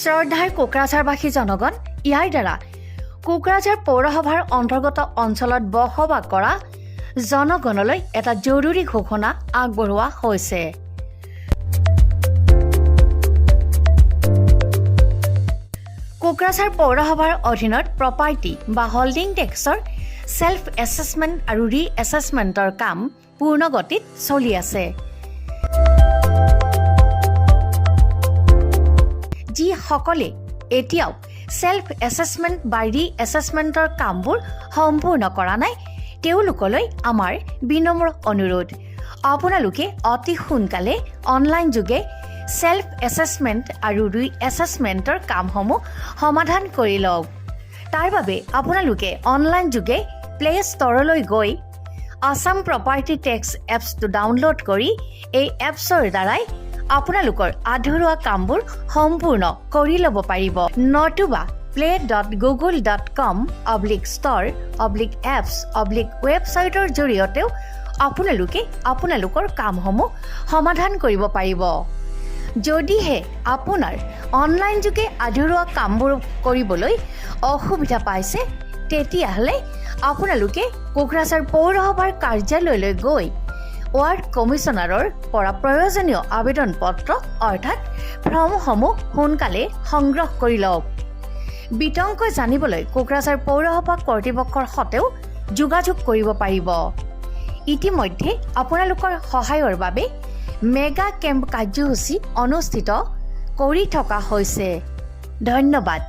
শ্ৰদ্ধাৰ কোকৰাঝাৰবাসী জনগণ, ইয়াৰ দ্বাৰা কোকৰাঝাৰ পৌৰসভাৰ অন্তৰ্গত অঞ্চলত বসবাস কৰা জনগণলৈ এটা জৰুৰী ঘোষণা আগবঢ়োৱা হৈছে। কোকৰাঝাৰ পৌৰসভাৰ অধীনত প্ৰপাৰ্টি বা হোল্ডিং টেক্সৰ সেল্ফ এছেছমেণ্ট আৰু ৰি এছেছমেণ্টৰ কাম পূৰ্ণ গতিত চলি আছে। যিসকলে এতিয়াও সেল্ফ এছেছমেণ্ট বা ৰি এছেছমেণ্টৰ কামবোৰ সম্পূৰ্ণ কৰা নাই তেওঁলোকলৈ আমাৰ বিনম্ৰ অনুৰোধ, আপোনালোকে অতি সোনকালে অনলাইন যোগে সেল্ফ এছেছমেণ্ট আৰু ৰি এছেছমেণ্টৰ কামসমূহ সমাধান কৰি লওক। তাৰ বাবে আপোনালোকে অনলাইন যোগে প্লে ষ্টৰলৈ গৈ আসাম প্ৰপাৰ্টি টেক্স এপছটো ডাউনলোড কৰি এই এপছৰ দ্বাৰাই আপোনালোকৰ আধৰুৱা কামবোৰ সম্পূৰ্ণ কৰি ল'ব পাৰিব। নতুবা play.google.com/store/apps/ৱেবছাইটৰ জৰিয়তেও আপোনালোকে আপোনালোকৰ কামসমূহ সমাধান কৰিব পাৰিব। যদিহে আপোনাৰ অনলাইন যোগে আধৰুৱা কামবোৰ কৰিবলৈ অসুবিধা পাইছে তেতিয়াহ'লে আপোনালোকে কোকৰাঝাৰ পৌৰসভাৰ কাৰ্যালয়লৈ গৈ ৱাৰ্ড কমিছনাৰৰ পৰা প্ৰয়োজনীয় আবেদন পত্ৰ অৰ্থাৎ ফৰ্মসমূহ সোনকালে সংগ্ৰহ কৰি লওক। বিতংকৈ জানিবলৈ কোকৰাঝাৰ পৌৰসভা কৰ্তৃপক্ষৰ সৈতেও যোগাযোগ কৰিব পাৰিব। ইতিমধ্যে আপোনালোকৰ সহায়ৰ বাবে মেগা কেম্প কাৰ্যসূচী অনুষ্ঠিত কৰি থকা হৈছে। ধন্যবাদ।